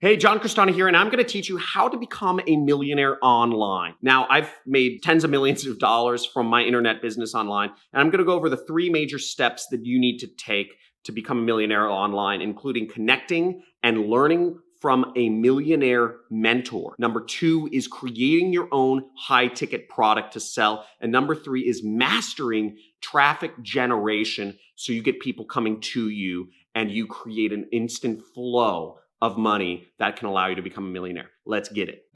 Hey, John Crestani here, and I'm going to teach you how to become a millionaire online. Now, I've made tens of millions of dollars from my internet business online, and I'm going to go over the three major steps that you need to take to become a millionaire online, including connecting and learning from a millionaire mentor. Number two is creating your own high-ticket product to sell. And number three is mastering traffic generation so you get people coming to you and you create an instant flow of money that can allow you to become a millionaire. Let's get it.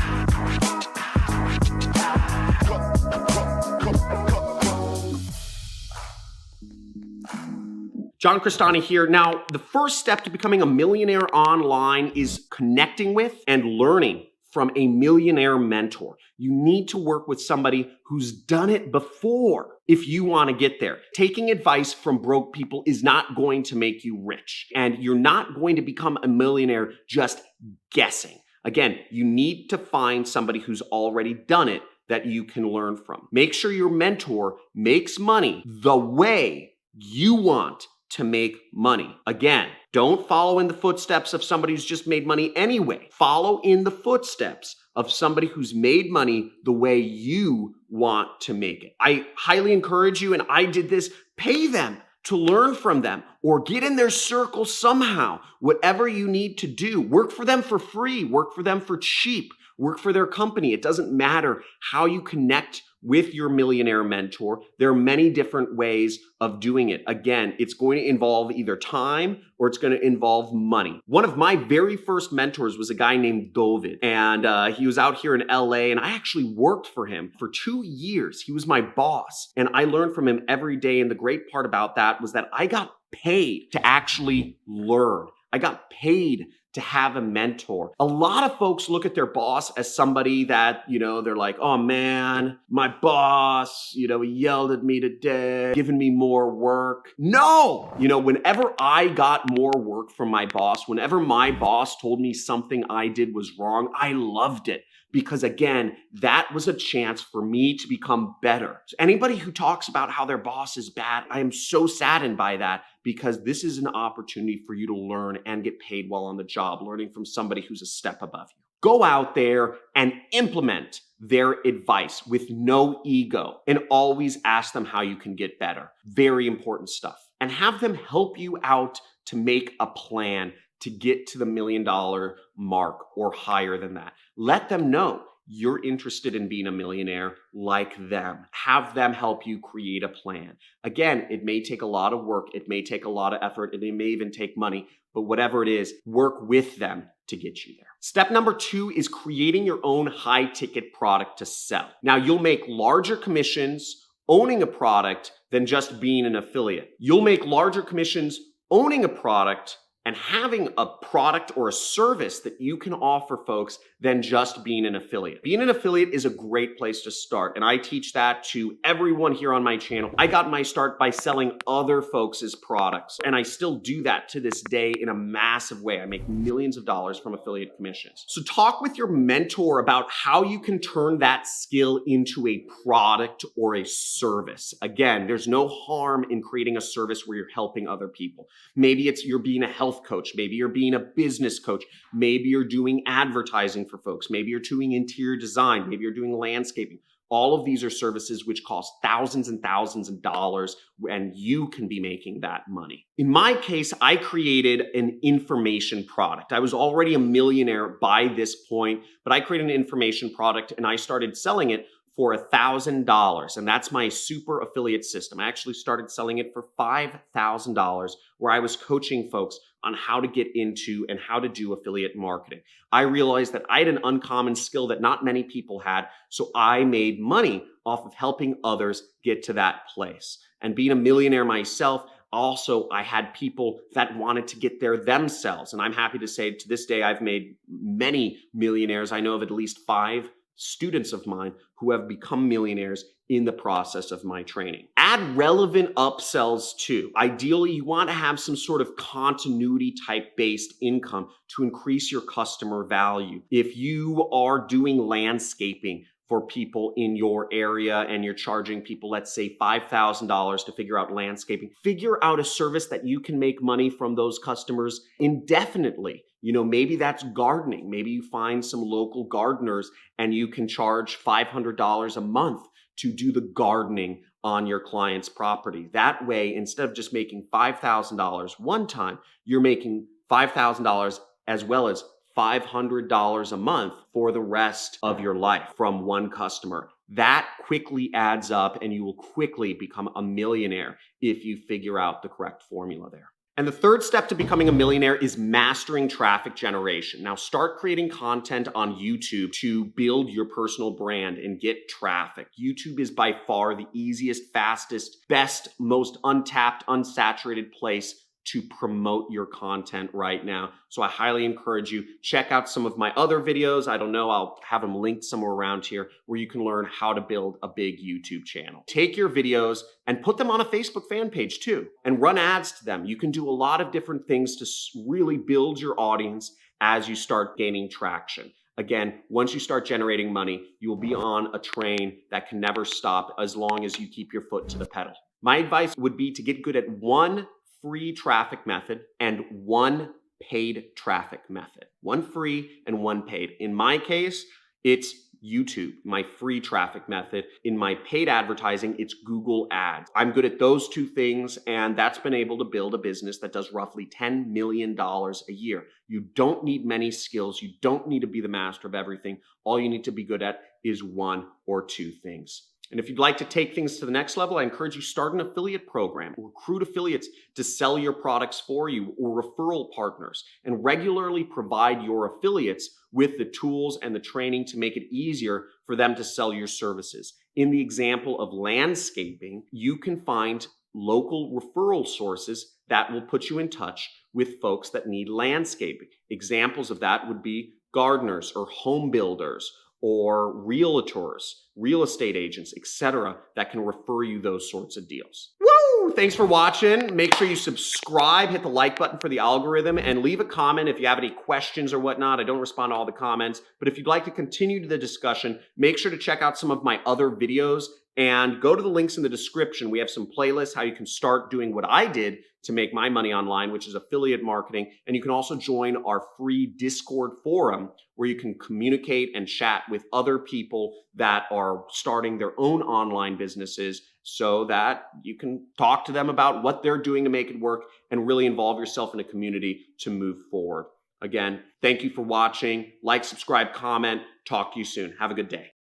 John Crestani here. Now, the first step to becoming a millionaire online is connecting with and learning from a millionaire mentor. You need to work with somebody who's done it before if you want to get there. Taking advice from broke people is not going to make you rich, and you're not going to become a millionaire just guessing. Again, you need to find somebody who's already done it that you can learn from. Make sure your mentor makes money the way you want to make money. Again, don't follow in the footsteps of somebody who's just made money anyway. Follow in the footsteps of somebody who's made money the way you want to make it. I highly encourage you, and I did this, pay them to learn from them or get in their circle somehow. Whatever you need to do, work for them for free, work for them for cheap, work for their company. It doesn't matter how you connect with your millionaire mentor. There are many different ways of doing it. Again, it's going to involve either time or it's going to involve money. One of my very first mentors was a guy named David, and he was out here in LA, and I actually worked for him for 2 years. He was my boss, and I learned from him every day. And the great part about that was that I got paid to actually learn. I got paid to have a mentor. A lot of folks look at their boss as somebody that, they're like, oh man, my boss, he yelled at me today, giving me more work. No, whenever I got more work from my boss, whenever my boss told me something I did was wrong, I loved it. Because again, that was a chance for me to become better. So anybody who talks about how their boss is bad, I am so saddened by that, because this is an opportunity for you to learn and get paid while on the job, learning from somebody who's a step above you. Go out there and implement their advice with no ego, and always ask them how you can get better. Very important stuff. And have them help you out to make a plan to get to the $1 million mark or higher than that. Let them know you're interested in being a millionaire like them. Have them help you create a plan. Again, it may take a lot of work. It may take a lot of effort. It may even take money, but whatever it is, work with them to get you there. Step number two is creating your own high ticket product to sell. Now, you'll make larger commissions owning a product than just being an affiliate. You'll make larger commissions owning a product and having a product or a service that you can offer folks than just being an affiliate. Being an affiliate is a great place to start, and I teach that to everyone here on my channel. I got my start by selling other folks' products, and I still do that to this day in a massive way. I make millions of dollars from affiliate commissions. So talk with your mentor about how you can turn that skill into a product or a service. Again, there's no harm in creating a service where you're helping other people. Maybe it's you're being a health coach. Maybe you're being a business coach. Maybe you're doing advertising for folks. Maybe you're doing interior design. Maybe you're doing landscaping. All of these are services which cost thousands and thousands of dollars, and you can be making that money. In my case, I created an information product. I was already a millionaire by this point, but I created an information product and I started selling it for $1,000. And that's my super affiliate system. I actually started selling it for $5,000, where I was coaching folks on how to get into and how to do affiliate marketing. I realized that I had an uncommon skill that not many people had, so I made money off of helping others get to that place. And being a millionaire myself, also, I had people that wanted to get there themselves. And I'm happy to say to this day, I've made many millionaires. I know of at least 5 students of mine who have become millionaires in the process of my training. Add relevant upsells too. Ideally, you want to have some sort of continuity type based income to increase your customer value. If you are doing landscaping for people in your area and you're charging people, let's say $5,000 to figure out landscaping, figure out a service that you can make money from those customers indefinitely. Maybe that's gardening. Maybe you find some local gardeners and you can charge $500 a month to do the gardening on your client's property. That way, instead of just making $5,000 one time, you're making $5,000 as well as $500 a month for the rest of your life from one customer. That quickly adds up and you will quickly become a millionaire if you figure out the correct formula there. And the third step to becoming a millionaire is mastering traffic generation. Now start creating content on YouTube to build your personal brand and get traffic. YouTube is by far the easiest, fastest, best, most untapped, unsaturated place to promote your content right now. So I highly encourage you, check out some of my other videos. I don't know, I'll have them linked somewhere around here where you can learn how to build a big YouTube channel. Take your videos and put them on a Facebook fan page too, and run ads to them. You can do a lot of different things to really build your audience as you start gaining traction. Again, once you start generating money, you will be on a train that can never stop as long as you keep your foot to the pedal. My advice would be to get good at one free traffic method and one paid traffic method. One free and one paid. In my case, it's YouTube, my free traffic method. In my paid advertising, it's Google Ads. I'm good at those two things, and that's been able to build a business that does roughly $10 million a year. You don't need many skills. You don't need to be the master of everything. All you need to be good at is one or two things. And if you'd like to take things to the next level, I encourage you start an affiliate program, recruit affiliates to sell your products for you, or referral partners, and regularly provide your affiliates with the tools and the training to make it easier for them to sell your services. In the example of landscaping, you can find local referral sources that will put you in touch with folks that need landscaping. Examples of that would be gardeners or home builders or realtors, real estate agents, etc., that can refer you those sorts of deals. Woo! Thanks for watching. Make sure you subscribe, hit the like button for the algorithm, and leave a comment if you have any questions or whatnot. I don't respond to all the comments, but if you'd like to continue the discussion, make sure to check out some of my other videos and go to the links in the description. We have some playlists how you can start doing what I did to make my money online, which is affiliate marketing. And you can also join our free Discord forum where you can communicate and chat with other people that are starting their own online businesses so that you can talk to them about what they're doing to make it work and really involve yourself in a community to move forward. Again, thank you for watching. Like, subscribe, comment. Talk to you soon. Have a good day.